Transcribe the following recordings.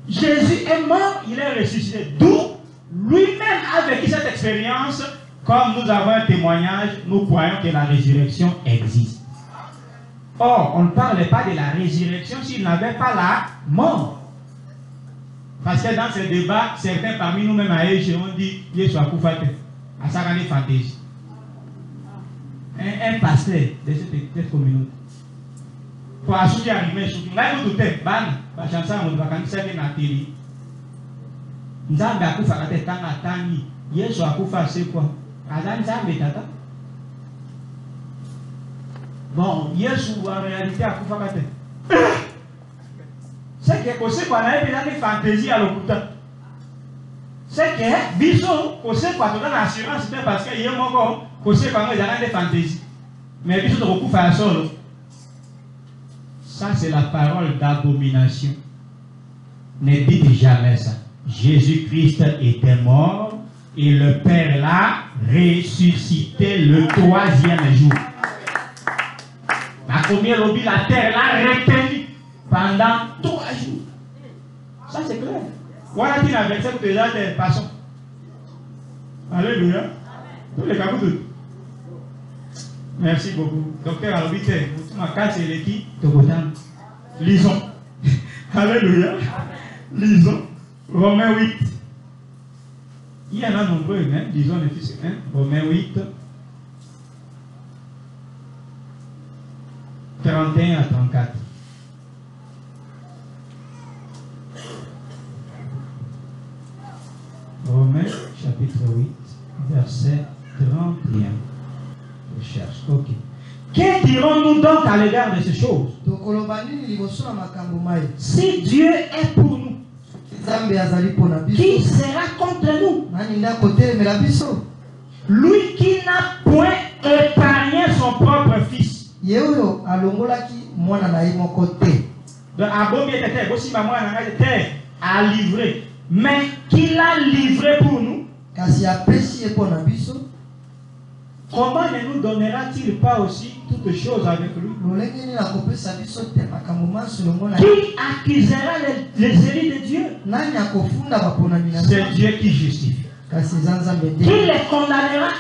Jésus est mort, il est ressuscité. D'où lui-même a vécu cette expérience. Comme nous avons un témoignage, nous croyons que la résurrection existe. Or, on ne parlait pas de la résurrection s'il n'avait pas la mort. Parce que dans ce débat, certains parmi nous-mêmes à Eche ont dit Yesu Akufate, à Sarani Fantaisie. Un pasteur de cette communauté. Pour assurer à arriver, là, nous doutons, ban, chanson, on va candidater à la télé. Nous avons Akufate, Tani, Yesu Akufate, c'est quoi? Bon, Yesu en réalité a Akufate. C'est que c'est quoi la fantaisie à l'hôpital. C'est que Biso, c'est quoi dans l'assurance parce qu'il y a encore c'est quoi des fantaisies. Mais Biso de beaucoup faire solo. Ça c'est la parole d'abomination. Ne dites jamais ça. Jésus-Christ était mort et le Père l'a ressuscité le 3e jour. La première lobby, la terre l'a retenu pendant 3 jours. Ça c'est clair. Voilà qui n'a verset déjà des passants. Alléluia. Tous les cas, vous. Merci beaucoup. Docteur Alobite, ma carte c'est l'équipe de Gotham. Lisons. Alléluia. Lisons. Romains 8. Il y en a nombreux, même, disons les fils. Romains 8. 31 à 34. Romains chapitre 8, verset 31. Je cherche. Ok. Que dirons-nous donc à l'égard de ces choses? Si Dieu est pour nous, qui sera contre nous? Lui qui n'a point épargné son propre fils. A livré, mais qui l'a livré pour nous. Comment ne nous donnera-t-il pas aussi toutes choses avec lui? Qui accusera les élus de Dieu? C'est Dieu qui justifie. Qui les condamnera?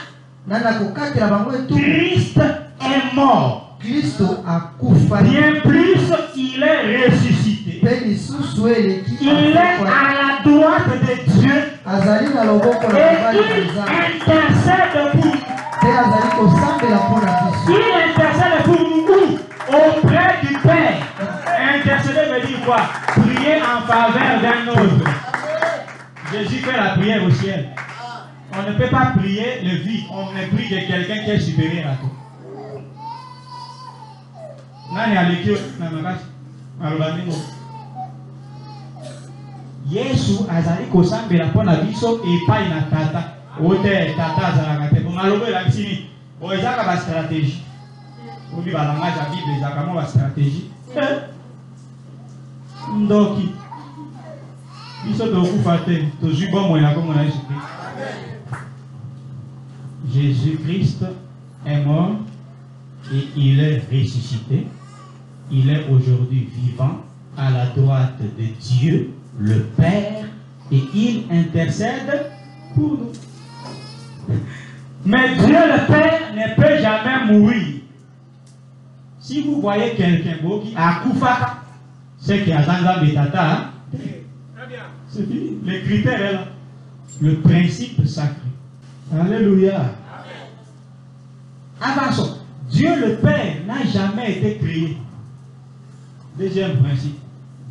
Christ est mort. Bien plus, il est ressuscité. Il est à la droite de Dieu. Et il intercède pour nous. Il intercède pour nous auprès du Père. Intercéder veut dire quoi? Prier en faveur d'un autre. Jésus fait la prière au ciel. On ne peut pas prier le vide. On ne prie de quelqu'un qui est supérieur à toi. Yesu azali kosambela pona biso epai na tata. Ote tata azalaka te. Malobe la kisini. O ezaka ba stratégie. Obi ba langage ya Bible ezaka mo ba stratégie. Ndoki. Biso to kufa te. To zui bomo na komo na Jésus-Christ est mort et il est ressuscité. Il est aujourd'hui vivant à la droite de Dieu, le Père, et il intercède pour nous. Mais Dieu le Père ne peut jamais mourir. Si vous voyez quelqu'un qui a Koufaka, c'est qu'il y a Zanga Betata. C'est fini. Le critère est là. Le principe sacré. Alléluia. Avançons. Dieu le Père n'a jamais été créé. Deuxième principe.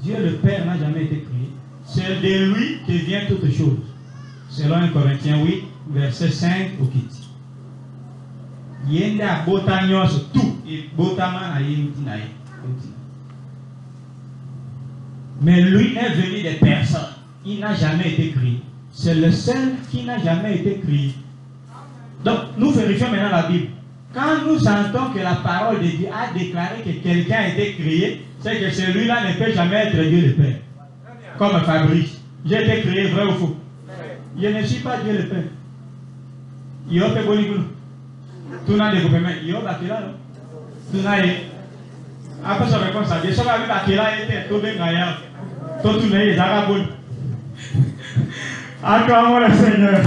Dieu le Père n'a jamais été créé. C'est de lui que vient toute chose. Selon 1 Corinthiens 8, verset 5 au 8. Yenda botanyos tout et botama na yintinaï. Mais lui est venu des personnes. Il n'a jamais été créé. C'est le seul qui n'a jamais été créé. Donc, nous vérifions maintenant la Bible. Quand nous sentons que la parole de Dieu a déclaré que quelqu'un a été créé, c'est que celui-là ne peut jamais être Dieu le Père. Comme Fabrice. J'ai été créé, vrai ou faux? Je ne suis pas Dieu le Père. Il y a un peu de boulot. Tout le monde est coupé, mais il y a un peu de boulot. Tout le monde est. Après sa réponse à Dieu, ça va vite à qui là était tout bien gagnant. Tout le monde est arabon. Acclamons le Seigneur.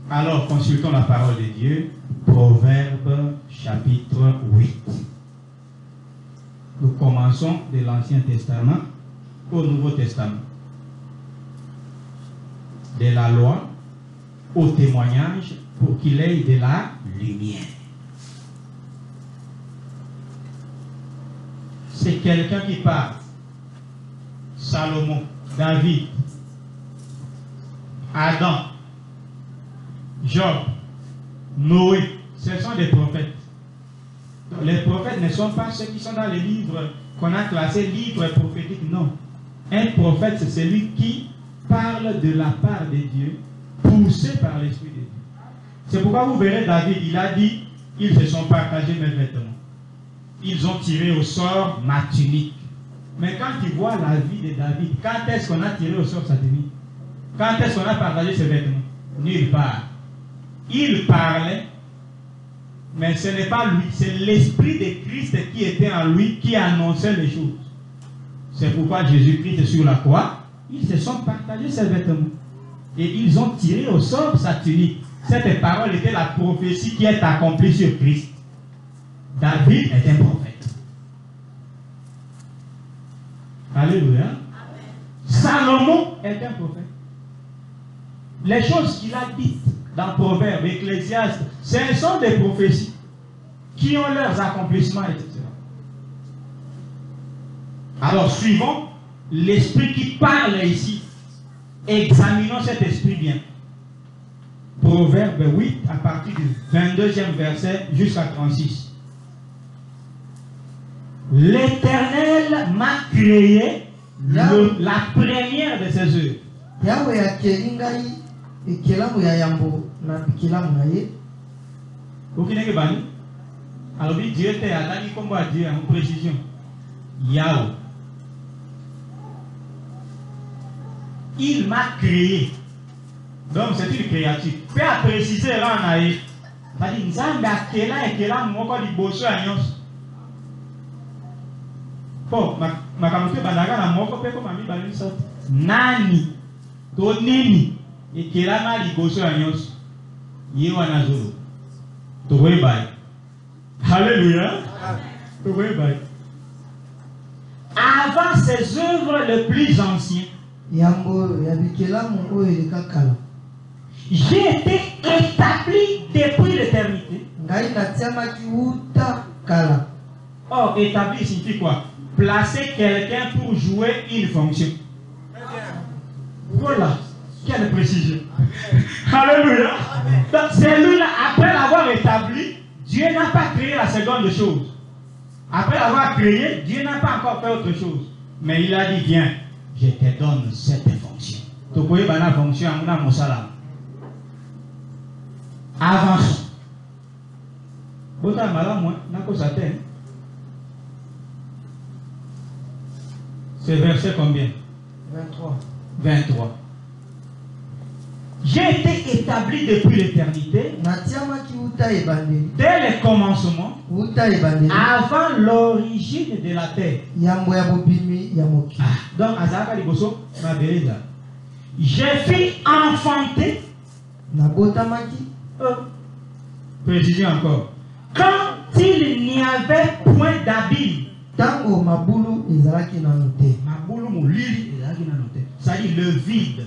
Alors, consultons la parole de Dieu, Proverbe chapitre 8. Nous commençons de l'Ancien Testament au Nouveau Testament. De la loi au témoignage pour qu'il ait de la lumière. C'est quelqu'un qui parle. Salomon, David, Adam, Job, Noé, ce sont des prophètes. Les prophètes ne sont pas ceux qui sont dans les livres qu'on a classés livres prophétiques, non. Un prophète, c'est celui qui parle de la part de Dieu, poussé par l'Esprit de Dieu. C'est pourquoi vous verrez David, il a dit, ils se sont partagés mes vêtements. Ils ont tiré au sort ma tunique. Mais quand tu vois la vie de David, quand est-ce qu'on a tiré au sort sa tunique? Quand est-ce qu'on a partagé ses vêtements? Nulle part. Il parlait, mais ce n'est pas lui, c'est l'Esprit de Christ qui était en lui qui annonçait les choses. C'est pourquoi Jésus-Christ sur la croix, ils se sont partagés ses vêtements. Et ils ont tiré au sort sa tunique. Cette parole était la prophétie qui est accomplie sur Christ. David est un prophète. Alléluia. Amen. Salomon est un prophète. Les choses qu'il a dites dans Proverbes, Ecclésiaste, ce sont des prophéties qui ont leurs accomplissements, etc. Alors, suivons l'esprit qui parle ici. Examinons cet esprit bien. Proverbe 8, à partir du 22e verset jusqu'à 36. L'Éternel m'a créé la première de ses œuvres. Alors, Dieu était à comme on dit en précision. Yahweh. Il m'a créé. Donc, c'est une créature. Peut préciser là en aïe. C'est-à-dire, Nzambe a créé et créé moko di bosso agnos. Bon, ma kamote bandaga na moko pe ko mami bali sa. Nani to nini et créé na di bosso agnos. Yewa na zolo. To we bai. Alléluia. To we bai. Avant ses œuvres les plus anciennes, j'ai été établi depuis l'éternité. Or, établi signifie quoi? Placer quelqu'un pour jouer une fonction. Voilà. Quelle précision. Alléluia. Donc, celui-là, après l'avoir établi, Dieu n'a pas créé la seconde chose. Après l'avoir créé, Dieu n'a pas encore fait autre chose. Mais il a dit, viens, je te donne cette fonction. Tu peux y avoir une fonction à mon salam. Avance. C'est verset combien? 23. 23. J'ai été établi depuis l'éternité, dès le commencement, avant l'origine de la terre. Donc, j'ai fait enfanter. Précision encore. Quand il n'y avait point d'abîme. C'est-à-dire le vide.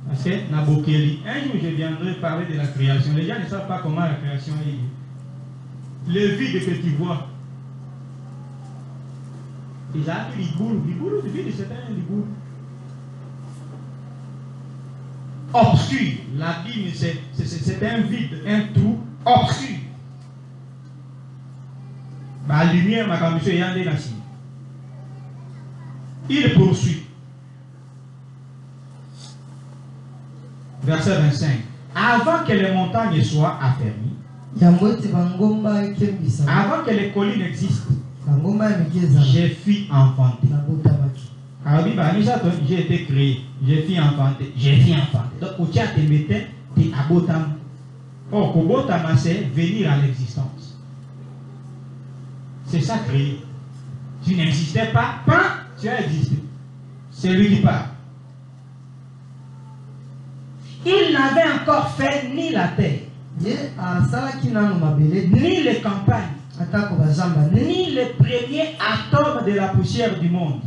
Parce que Nabokeli, un jour je viendrai parler de la création. Les gens ne savent pas comment la création est. Le vide que tu vois. Ils appellent l'Iboulou. L'Iboulou, le vide, c'est un Iboulou. Obscur. L'abîme, c'est un vide, un trou obscur. La lumière, ma commission est en nation. Il poursuit. Verset 25. Avant que les montagnes soient affermies, avant que les collines existent, j'ai fui enfanter. J'ai été créé, j'ai fui enfanter, j'ai fui enfanter. Donc, au tient te mettais, tu abotam. Or, kobotama, c'est venir à l'existence. C'est ça créé. Tu n'existais pas, tu as existé. C'est lui qui parle. Il n'avait encore fait ni la terre, ni les campagnes, ni les premiers atomes de la poussière du monde.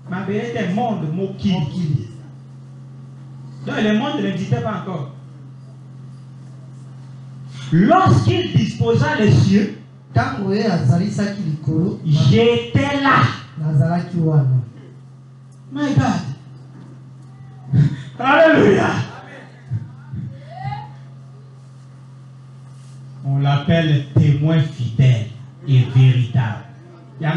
Mabele était monde, mokili. Donc le monde n'existait pas encore. Lorsqu'il disposa les cieux, j'étais là. My God. Alléluia. On l'appelle témoin fidèle et véritable. Il y a un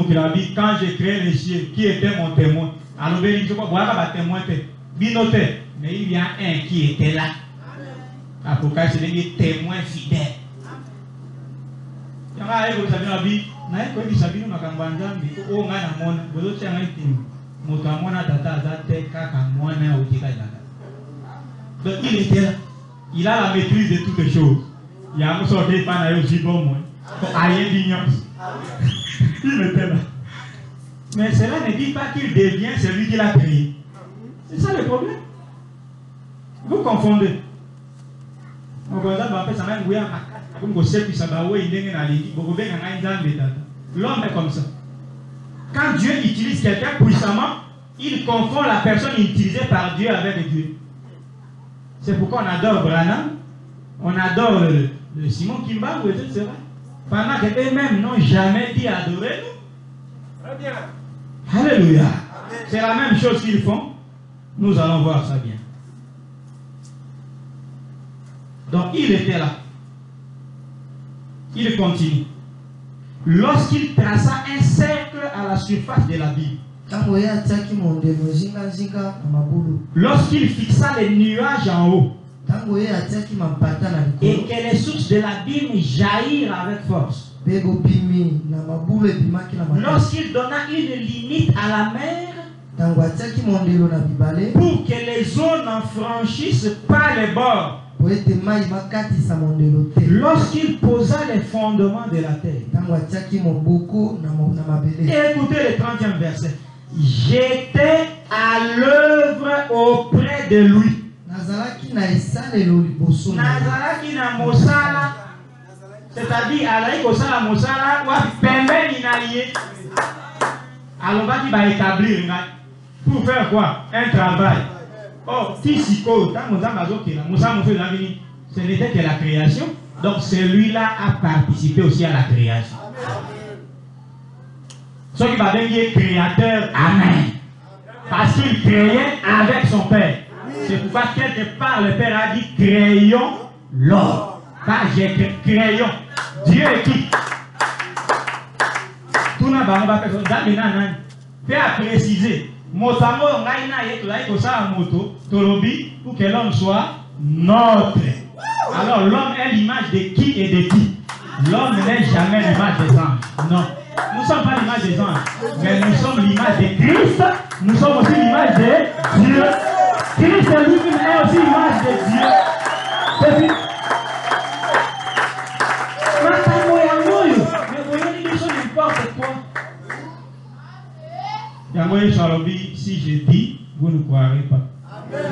qui l'a dit, quand j'ai créé les cieux, qui était mon témoin? Alors, je ne sais pas témoin, mais il y a un qui était là. Pourquoi c'est des témoins fidèles. Il y a un qui a dit, donc il était là. Il a la maîtrise de toutes les choses. Il y a un sorti de pan aussi bon moi. Il était là. Mais cela ne dit pas qu'il devient celui qui l'a créé. C'est ça le problème. Vous confondez. L'homme est comme ça. Quand Dieu utilise quelqu'un puissamment, il confond la personne utilisée par Dieu avec Dieu. C'est pourquoi on adore Branham, on adore le Simon Kimba, etc. Pendant qu'eux-mêmes n'ont jamais dit adorer nous. Très bien. Alléluia. C'est la même chose qu'ils font. Nous allons voir ça bien. Donc il était là. Il continue. Lorsqu'il traça un cercle à la surface de l'abîme, lorsqu'il fixa les nuages en haut, et que les sources de l'abîme jaillirent avec force, lorsqu'il donna une limite à la mer, pour que les eaux n'en franchissent pas les bords, lorsqu'il posa les fondements de la terre. Écoutez le 30e verset. J'étais à l'œuvre auprès de lui. Nazaraki na mosala, c'est-à-dire alaï kosala mosala wa pembeni na lié. Alors va va établir pour faire quoi? Un travail. Oh, Tisiko, ce n'était que la création. Donc celui-là a participé aussi à la création. Ce qui va devenir créateur, amen. Parce qu'il créait avec son Père. C'est pourquoi quelque part le Père a dit créons l'homme. Pas j'ai créons. Dieu est qui? Tout n'a pas fait à préciser. Motamo ngaina yetu la iko sa moto tolobi pour que l'homme soit notre. Alors l'homme est l'image de qui et de qui? L'homme n'est jamais l'image des anges. Non. Nous ne sommes pas l'image des anges, mais nous sommes l'image de Christ. Nous sommes aussi l'image de Dieu. Christ lui-même est aussi l'image de Dieu. C'est fini. Mais voyez les choses n'importe quoi. Si je dis, vous ne croirez pas.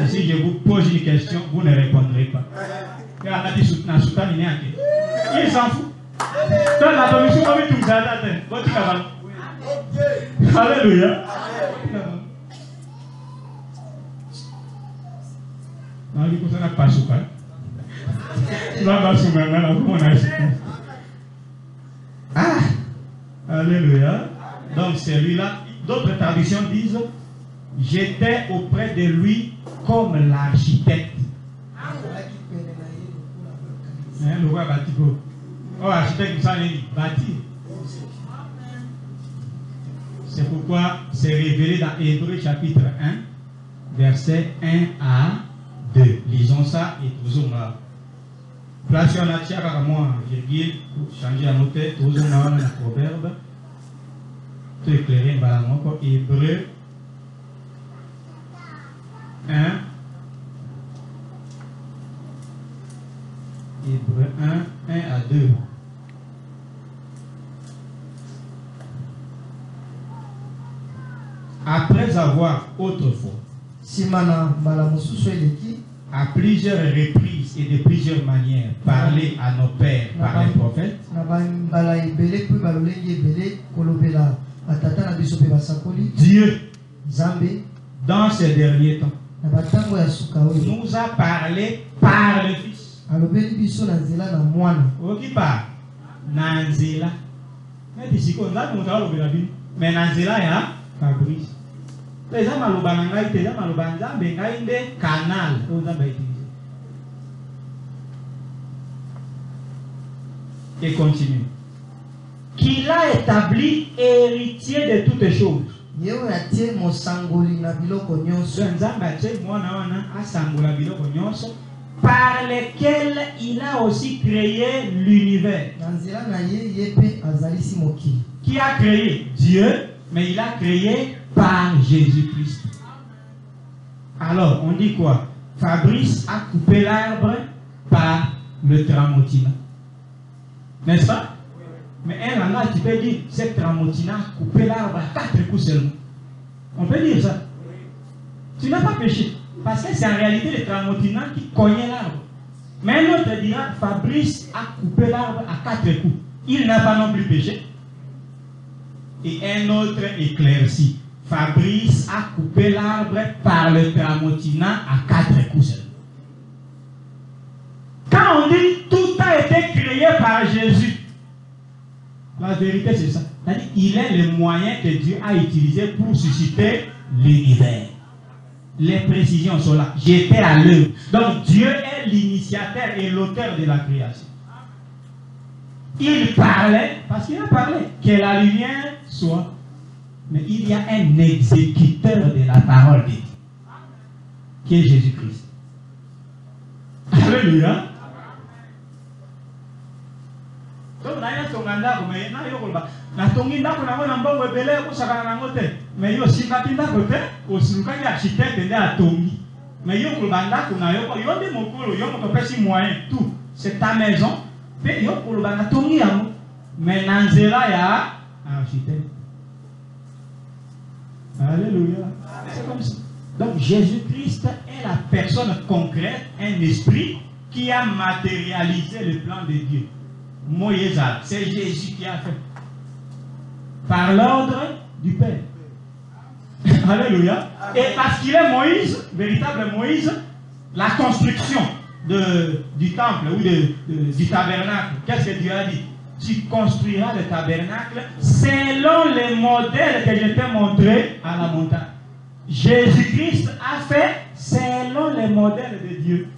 Et si je vous pose une question, vous ne répondrez pas. Il s'en fout. Alléluia. Ah, alléluia. Donc celui-là, d'autres traductions disent, j'étais auprès de lui comme l'architecte. Le roi Batigo. Oh, architecte, ça est bâti. C'est pourquoi c'est révélé dans Hébreux chapitre 1, verset 1 à 2. Lisons ça et toujours là. Place on a tiré à moi, virgule, changer à noter, toujours là, on a un proverbe. Tout éclairé, encore Hébreu 1. Hébreu 1, 1 à 2. Après avoir autrefois, à plusieurs reprises et de plusieurs manières, parlé à nos pères par les prophètes, Dieu, dans ces derniers temps, nous a parlé par le Fils. Qui parle? Nanzela. Mais Nanzela, il y a Fabrice. Canal. Et continue. Qu'il a établi héritier de toutes choses. Par lesquels il a aussi créé l'univers. Qui a créé? Dieu, mais il a créé par Jésus-Christ. Alors, on dit quoi? Fabrice a coupé l'arbre par le tramontina. N'est-ce pas? Mais un là, tu peux dire, cette tramontina a coupé l'arbre à 4 coups seulement. On peut dire ça. Tu n'as pas péché. Parce que c'est en réalité le tramontina qui cognait l'arbre. Mais un autre dira, Fabrice a coupé l'arbre à 4 coups. Il n'a pas non plus péché. Et un autre éclairci. Fabrice a coupé l'arbre par le tramontina à 4 coups seulement. Quand on dit tout a été créé par Jésus, la vérité c'est ça. C'est-à-dire il est le moyen que Dieu a utilisé pour susciter l'univers. Les précisions sont là. J'étais à l'œuvre. Donc Dieu est l'initiateur et l'auteur de la création. Il parlait, parce qu'il a parlé, que la lumière soit. Mais il y a un exécuteur de la parole de Dieu, qui est Jésus-Christ. Alléluia. Donc, c'est ta maison. Mais Nanzela ya architecte. Alléluia. C'est comme ça. Donc Jésus-Christ est la personne concrète, un esprit qui a matérialisé le plan de Dieu. Moïse, c'est Jésus qui a fait. Par l'ordre du Père. Alléluia. Et parce qu'il est Moïse, véritable Moïse, la construction du temple ou du tabernacle, qu'est-ce que Dieu a dit? Tu construiras le tabernacle selon les modèles que je t'ai montrés à la montagne. Jésus-Christ a fait selon les modèles de Dieu.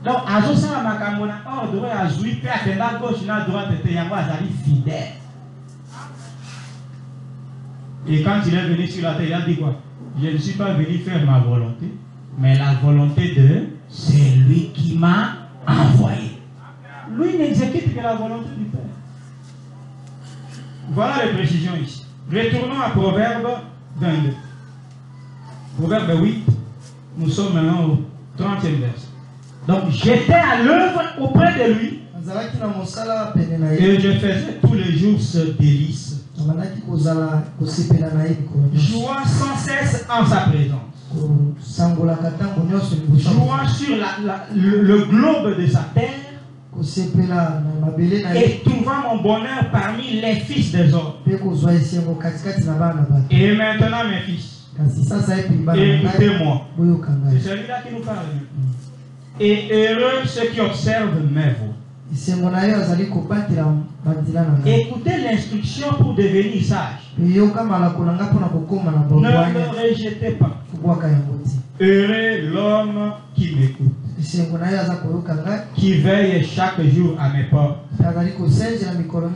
Donc, à ce moment-là, ordre à jouir, puis à la gauche, à droite, il y a fidèle. Et quand il est venu sur la terre, il a dit quoi? Je ne suis pas venu faire ma volonté, mais la volonté de celui qui m'a envoyé. Lui n'exécute que la volonté du Père. Voilà les précisions ici. Retournons à Proverbe 22. Proverbe 8, nous sommes maintenant au 30e verset. Donc j'étais à l'œuvre auprès de lui et je faisais tous les jours ce délice, jouant sans cesse en sa présence, jouant sur le globe de sa terre et trouvant mon bonheur parmi les fils des hommes. Et maintenant mes fils, écoutez-moi, c'est celui-là qui nous parle. Et heureux ceux qui observent mes voies. Écoutez l'instruction pour devenir sage. Ne le rejetez pas. Heureux l'homme qui m'écoute, qui veille chaque jour à mes portes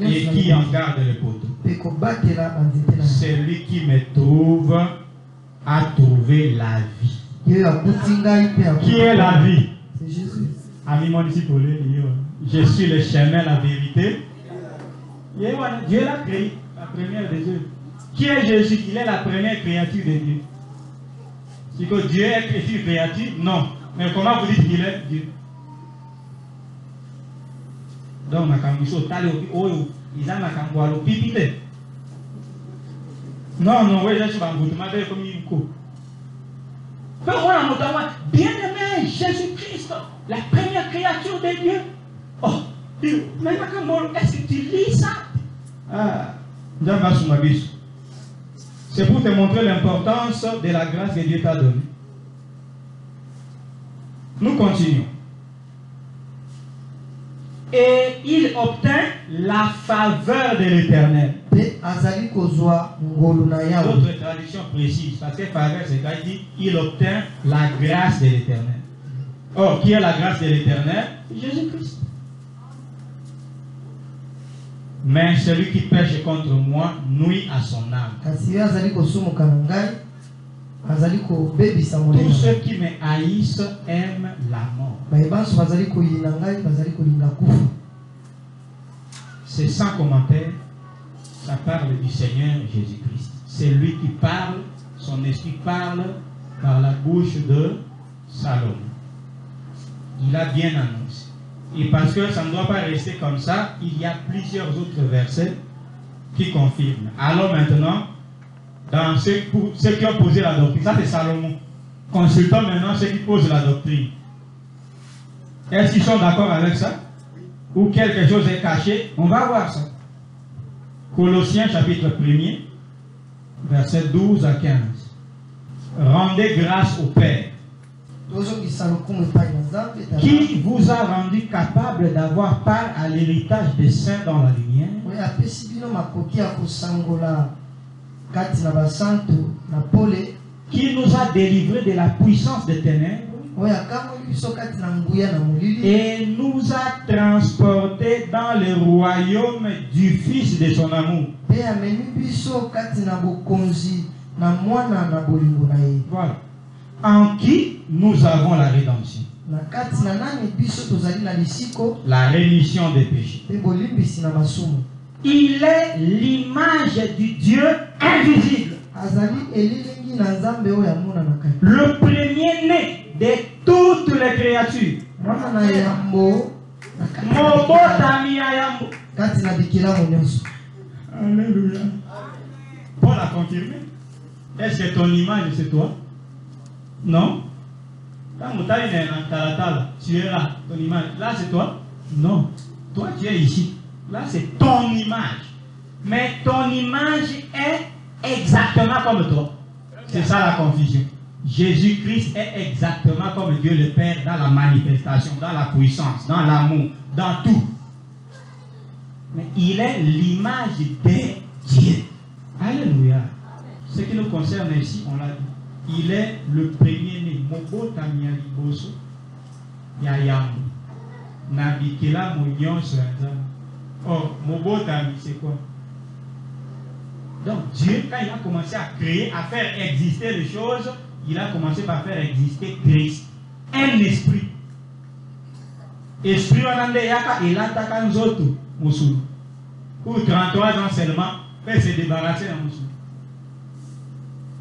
et qui en garde le poteau. Celui qui me trouve a trouvé la vie Qui est la vie? C'est Jésus. Je suis le chemin, la vérité. Dieu l'a créé, la première des œuvres. Qui est Jésus? Il est la première créature de Dieu. Si que Dieu est une créature, non. Mais comment vous dites qu'il est Dieu? Donc, non, oui, je suis en goutte, comme une coupe. Bien-aimé, Jésus-Christ, la première créature de Dieu. Oh, est-ce que tu lis ça? Ah, c'est pour te montrer l'importance de la grâce que Dieu t'a donnée. Nous continuons. Et il obtint la faveur de l'Éternel. D'autres traductions précises, parce que faveur, c'est quand il dit il obtint la grâce de l'Éternel. Or, qui est la grâce de l'Éternel? Jésus-Christ. Mais celui qui pêche contre moi nuit à son âme. Tous ceux qui me haïssent aiment la mort. C'est sans commentaire. Ça parle du Seigneur Jésus-Christ. C'est lui qui parle, son esprit parle par la bouche de Salomon. Il a bien annoncé. Et parce que ça ne doit pas rester comme ça, il y a plusieurs autres versets qui confirment. Alors maintenant, dans ceux qui ont posé la doctrine, ça c'est Salomon. Consultons maintenant ceux qui posent la doctrine. Est-ce qu'ils sont d'accord avec ça? Ou quelque chose est caché? On va voir ça. Colossiens chapitre 1er, versets 12 à 15. Rendez grâce au Père qui vous a rendu capable d'avoir part à l'héritage des saints dans la lumière, qui nous a délivrés de la puissance des ténèbres et nous a transportés dans le royaume du Fils de son amour. Voilà. En qui nous avons la rédemption, la rémission des péchés. Il est l'image du Dieu invisible, le premier-né de toutes les créatures. Alléluia. Paul a confirmé. Est-ce que ton image c'est toi? Non. Quand tu es là, ton image. Là c'est toi? Non. Toi tu es ici. Là c'est ton image. Mais ton image est exactement comme toi. C'est ça la confusion. Jésus-Christ est exactement comme Dieu le Père dans la manifestation, dans la puissance, dans l'amour, dans tout. Mais il est l'image de Dieu. Alléluia. Ce qui nous concerne ici, on l'a dit. Il est le premier-né. Mobotami aliboso yayamu. Nabikela mounion sur un. Or, Mobotami, c'est quoi? Donc, Dieu, quand il a commencé à créer, à faire exister les choses, il a commencé par faire exister Christ. Un esprit. Esprit Wanande Yaka, il a attaqué Nzoto, Moussou. Pour 33 ans seulement, fait se débarrasser de Moussou.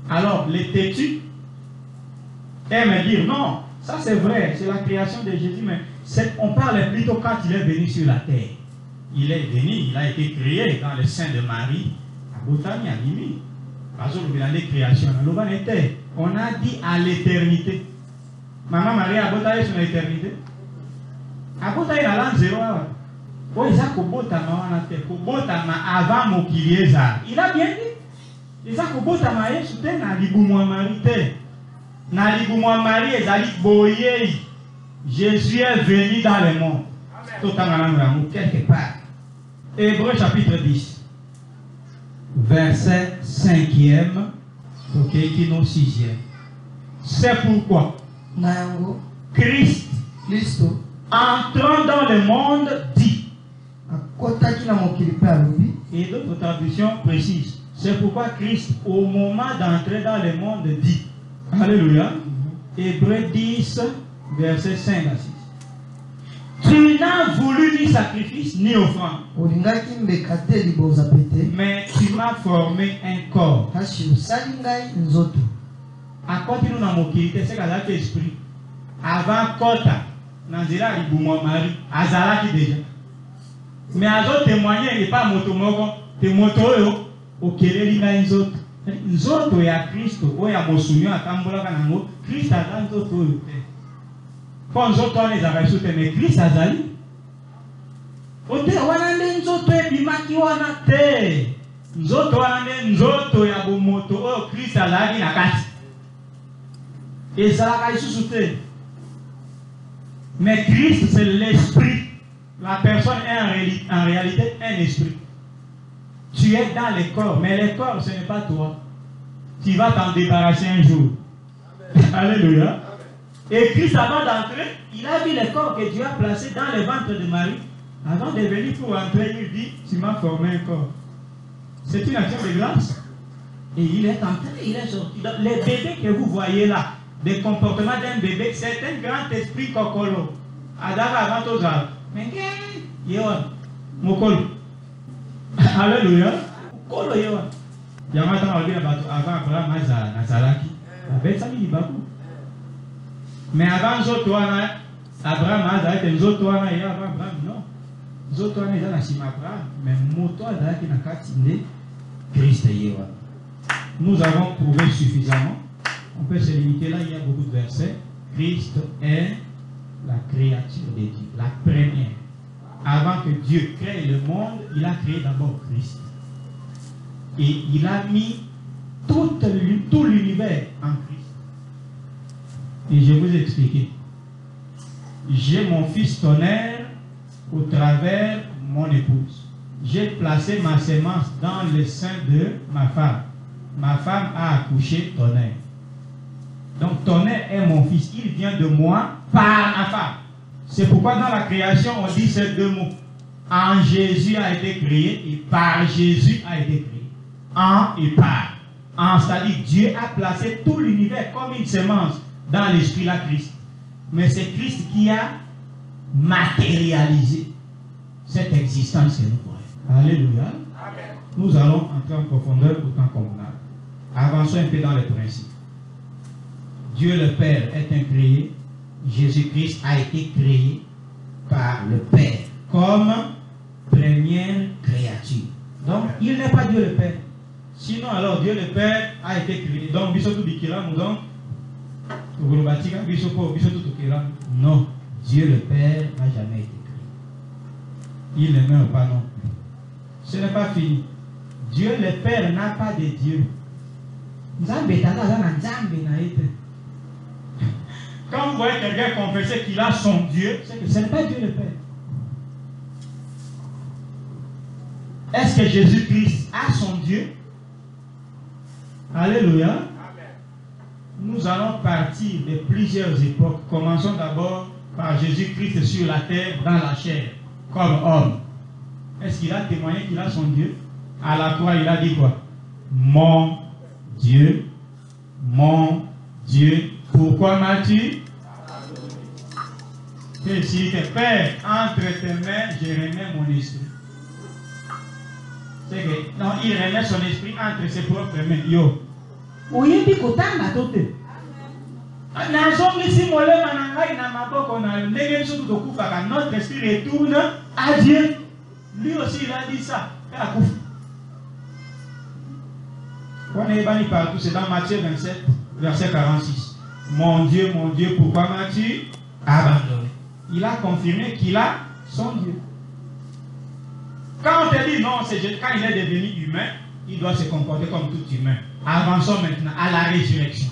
Alors, les têtus aiment dire non, ça c'est vrai, c'est la création de Jésus, mais on parle plutôt quand il est venu sur la terre. Il est venu, il a été créé dans le sein de Marie, à Botani, à Mimi. On a dit à l'éternité. Maman Marie a Botani sur l'éternité. A Botani la langue zéro. Avant Mokilieza. Il a bien dit. Il a dit Jésus est venu dans le monde. Quelque part. Hébreux chapitre 10. Verset 5e. Qui nous 6e. C'est pourquoi Christ, entrant dans le monde, dit. Et d'autres traductions précisent. C'est pourquoi Christ, au moment d'entrer dans le monde, dit. Alléluia. Hébreux 10, verset 5 à 6. Tu n'as voulu ni sacrifice ni offrande. Mais tu m'as formé un corps. À côté de nous, c'est qu'à l'esprit. Avant Kota, Nanzira Iboumo Marie, Azala qui déjà. Mais à d'autres témoigner, il n'est pas motomoko, t'es moto, au Kéré, les autres. Les autres, il y a Christ, il y a Mosunio, à Tambola, Christ a dans les autres. Quand les autres, on les a reçus, mais Christ a zali. Ote, on a les autres, et puis Maki, on a te. Nous autres, on a les autres, il y a Bomoto, oh, Christ a zali, la casse. Et ça l'a sous-souté. Mais Christ, c'est l'esprit. La personne est en réalité un esprit. Tu es dans les corps, mais les corps, ce n'est pas toi. Tu vas t'en débarrasser un jour. Alléluia. Et Christ, avant d'entrer, il a vu les corps que Dieu a placés dans le ventre de Marie. Avant de venir pour entrer, il dit, tu m'as formé un corps. C'est une action de grâce. Et il est entré, il est sorti. Les bébés que vous voyez là, des comportements d'un bébé, c'est un grand esprit kokolo. Adara avant aux arbres. Mais Yewan, Mokolo. Alléluia. Mokolo Yewan. Yamata Malbi avant Abraham Nazalaki. Avec ça, il y a mais avant Zotoana, Abraham Nazalaki, Zotoana et Abraham, non. Zotoana est dans la cime Abraham, mais Moto Nazalaki n'a qu'à tirer Christ Yewan. Nous avons prouvé suffisamment. On peut se limiter là, il y a beaucoup de versets. Christ est la créature de Dieu, la première. Avant que Dieu crée le monde, il a créé d'abord Christ. Et il a mis tout l'univers en Christ. Et je vais vous expliquer. J'ai mon fils Tonnerre au travers mon épouse. J'ai placé ma sémence dans le sein de ma femme. Ma femme a accouché Tonnerre. Donc Tonnerre est mon fils. Il vient de moi par ma femme. C'est pourquoi dans la création, on dit ces deux mots. En Jésus a été créé et par Jésus a été créé. En et par. En, c'est-à-dire Dieu a placé tout l'univers comme une sémence dans l'esprit la Christ. Mais c'est Christ qui a matérialisé cette existence que nous voyons. Alléluia. Amen. Nous allons entrer en profondeur autant convenable. Avançons un peu dans les principes. Dieu le Père est incréé. Jésus-Christ a été créé par le Père comme première créature. Donc, il n'est pas Dieu le Père. Sinon, alors, Dieu le Père a été créé. Donc, non, Dieu le Père n'a jamais été créé. Il ne meurt pas non plus. Ce n'est pas fini. Dieu le Père n'a pas de Dieu. Quand vous voyez quelqu'un confesser qu'il a son Dieu, c'est que ce n'est pas Dieu le Père. Est-ce que Jésus-Christ a son Dieu? Alléluia. Amen. Nous allons partir de plusieurs époques. Commençons d'abord par Jésus-Christ sur la terre, dans la chair, comme homme. Est-ce qu'il a témoigné qu'il a son Dieu? À la croix, il a dit quoi? Mon Dieu, pourquoi m'as-tu? Que si tes pères, entre tes mains, je remets mon esprit. C'est que, non, il remet son esprit entre ses propres mains. Yo. Oui, puis quand notre esprit retourne à Dieu. Lui aussi, il a dit ça. On est banni partout, c'est dans Matthieu 27, verset 46. Mon Dieu, pourquoi m'as-tu abandonné? Il a confirmé qu'il a son Dieu. Quand on te dit non, c'est quand il est devenu humain, il doit se comporter comme tout humain. Avançons maintenant à la résurrection.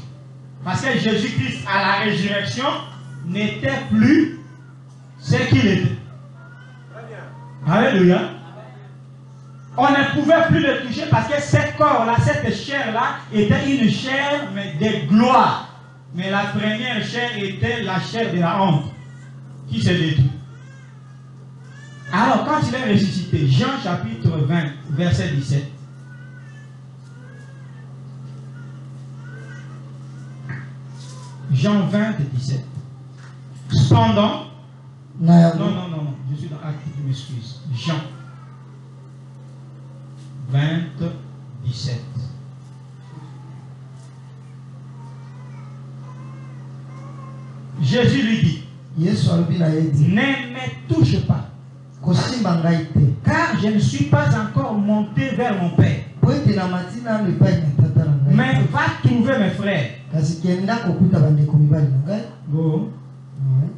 Parce que Jésus-Christ à la résurrection n'était plus ce qu'il était. Alléluia. On ne pouvait plus le toucher parce que ce corps-là, cette chair-là, était une chair mais de gloire. Mais la première chair était la chair de la honte qui se détruit. Alors, quand il est ressuscité, Jean chapitre 20, verset 17. Jean 20, 17. Cependant, non, je suis dans Acte, je m'excuse. Jean 20, 17. Jésus lui dit, ne me touche pas, car je ne suis pas encore monté vers mon Père. Mais va trouver mes frères.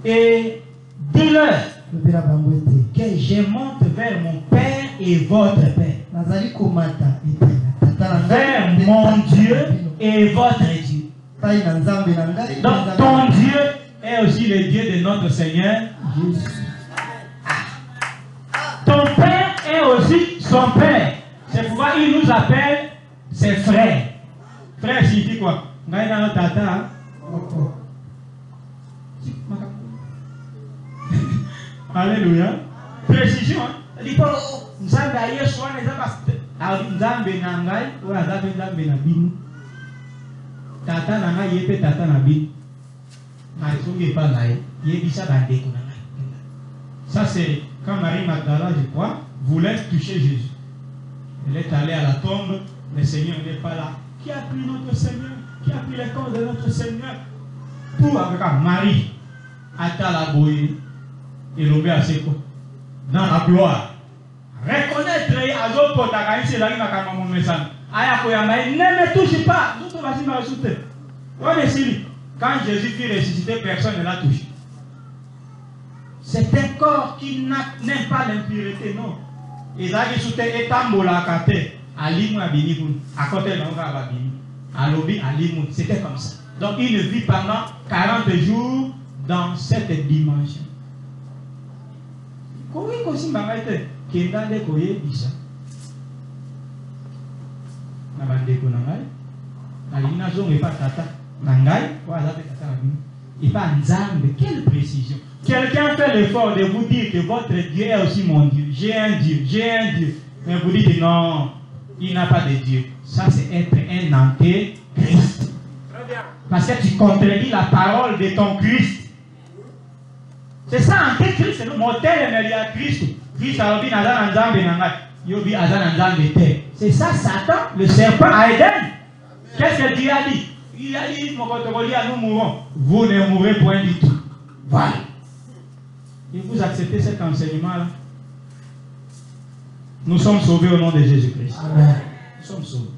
Et dis-leur que je monte vers mon Père et votre Père. Vers mon Dieu et votre Dieu. Donc ton Dieu est aussi le Dieu de notre Seigneur Jésus. Ton Père est aussi son Père. C'est pourquoi il nous appelle ses frères. Frère signifie quoi? Alléluia. Précision. Il faut Nzambe aye soin les hommes. Nzambe nangai ou Nzambe na binu. Tata nangai yepe tata na binu. Ça c'est quand Marie Magdala, je crois, voulait toucher Jésus. Elle est allée à la tombe, le Seigneur n'est pas là. Qui a pris notre Seigneur? Qui a pris le corps de notre Seigneur? Tout avec Marie, Atalaboye, et l'obé à ses côtés. Dans la gloire. Reconnaître ne me touche pas. Quand Jésus fut ressuscité, personne ne l'a touché. C'est un corps qui n'aime pas l'impureté, non. Ils ont dit que c'était comme ça. Donc il vit pendant 40 jours dans cette dimension. Quelle précision. Quelqu'un fait l'effort de vous dire que votre Dieu est aussi mon Dieu. J'ai un Dieu, j'ai un Dieu. Mais vous dites non, il n'a pas de Dieu. Ça c'est être un antéchrist. Parce que tu contredis la parole de ton Christ. C'est ça antéchrist, c'est le modèle de Christ. Christ a dit c'est ça Satan, le serpent à Éden. Qu'est-ce que Dieu a dit? Il a dit, nous mourrons. Vous ne mourrez point du tout. Voilà. Et vous acceptez cet enseignement-là? Nous sommes sauvés au nom de Jésus-Christ. Nous sommes sauvés.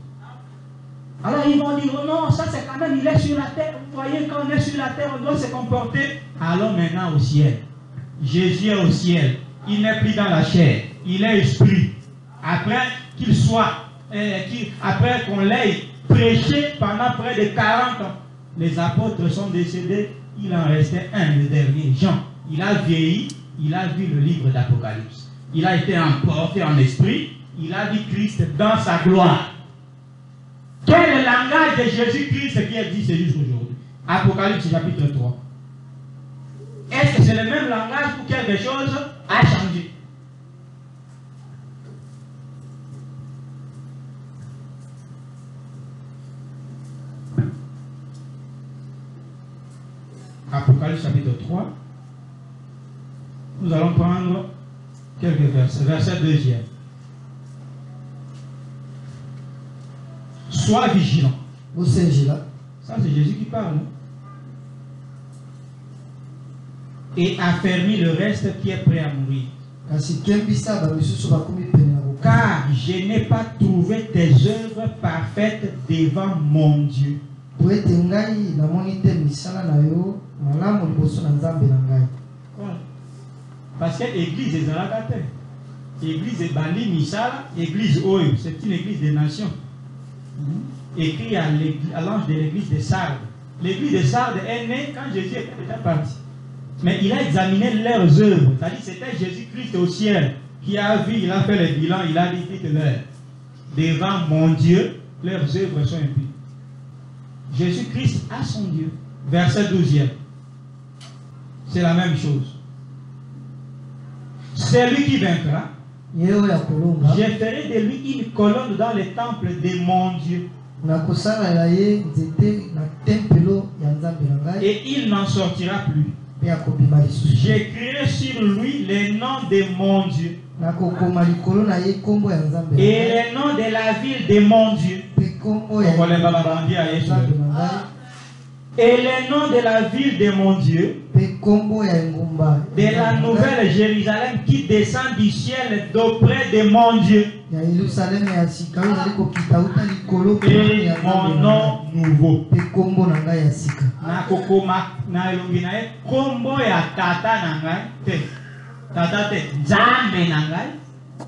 Alors ils vont dire, oh non, ça c'est quand même, il est sur la terre. Vous voyez, quand on est sur la terre, on doit se comporter. Allons maintenant au ciel. Jésus est au ciel. Il n'est plus dans la chair. Il est esprit. Après qu'il soit, après qu'on l'ait prêché pendant près de 40 ans, les apôtres sont décédés. Il en restait un, le dernier, Jean. Il a vieilli, il a vu le livre d'Apocalypse. Il a été emporté en esprit, il a vu Christ dans sa gloire. Quel est le langage de Jésus-Christ qui existe jusqu'aujourd'hui? Apocalypse chapitre 3. Est-ce que c'est le même langage ou quelque chose a changé? Apocalypse chapitre 3. Nous allons prendre quelques versets. Verset 2e. Sois vigilant. Ça c'est Jésus qui parle. Et affermis le reste qui est prêt à mourir. Car je n'ai pas trouvé tes œuvres parfaites devant mon Dieu. Voilà. Parce que l'église est à la l'église est Bali Misala, l'église Oyo, c'est une église des nations. Écrit à l'ange de l'église de Sardes. L'église de Sardes est née quand Jésus était déjà parti. Mais il a examiné leurs œuvres. C'est-à-dire c'était Jésus-Christ au ciel qui a vu, il a fait le bilan, il a dit dites-leur, devant mon Dieu, leurs œuvres sont impies. Jésus-Christ a son Dieu. Verset 12e. C'est la même chose. C'est lui qui vaincra. Je ferai de lui une colonne dans le temple de mon Dieu. Et il n'en sortira plus. J'écrirai sur lui les noms de mon Dieu et les noms de la ville de mon Dieu. Et les noms de la ville de mon Dieu, de la nouvelle Jérusalem qui descend du ciel d'auprès de mon Dieu. Et mon nom nouveau. Kombo ya tata nangai te. Tata te Nzambe nangai.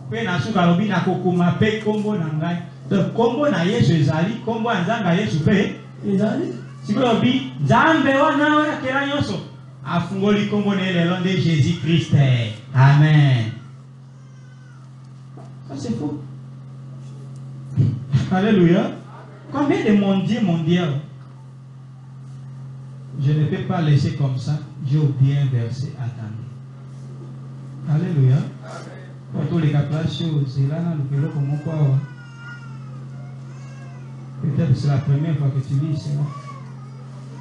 Pe na suka lobi na kokoma pe kombo nangai. Donc kombo na Yesu ezali, kombo ya Nzambe Yesu pe ezali. Sikobi Nzambe wana wana kera nyonso. Afungoli kombo na lelo de Jésus-Christ. Amen. Ça c'est faux. Alléluia. Combien de mondial? Je ne peux pas laisser comme ça. J'ai oublié un verset. Attendez. Alléluia. Pour tous les cas, c'est là, peut-être c'est la première fois que tu lis cela.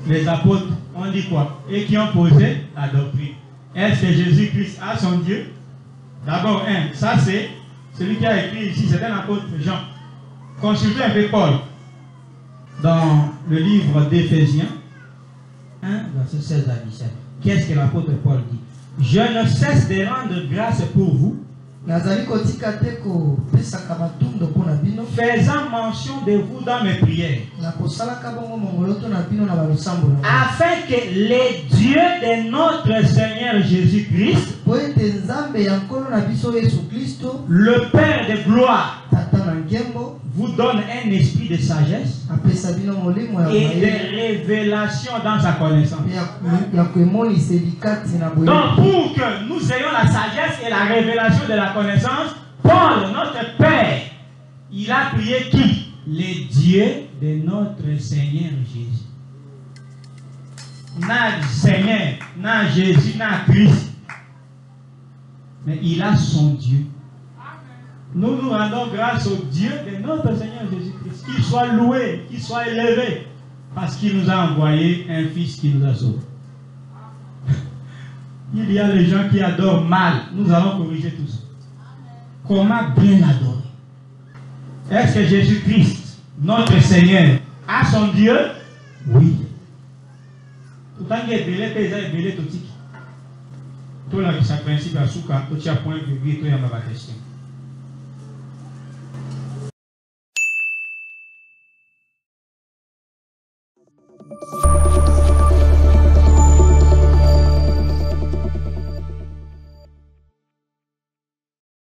Les apôtres ont dit quoi? Et qui ont posé la doctrine. Est-ce que Jésus-Christ a son Dieu? D'abord, ça c'est celui qui a écrit ici, c'est un apôtre Jean. Consultez un peu Paul dans le livre d'Éphésiens 1, verset 16 à 17. Qu'est-ce que l'apôtre Paul dit? Je ne cesse de rendre grâce pour vous, faisant mention de vous dans mes prières, afin que les dieux de notre Seigneur Jésus-Christ, le Père de gloire, vous donne un esprit de sagesse et de révélation dans sa connaissance. Donc pour que nous ayons la sagesse et la révélation de la connaissance, Paul, notre Père, il a prié qui? Les dieux de notre Seigneur Jésus. Na Seigneur, na Jésus, na Christ. Mais il a son Dieu. Nous nous rendons grâce au Dieu de notre Seigneur Jésus-Christ. Qu'il soit loué, qu'il soit élevé, parce qu'il nous a envoyé un Fils qui nous a sauvés. Il y a les gens qui adorent mal. Nous allons corriger tout ça. Comment bien adorer? Est-ce que Jésus-Christ, notre Seigneur, a son Dieu? Oui. Tout le temps qu'il est belé, il est belé tout. Tout le principe à souka, tout le point de vue, tout le question.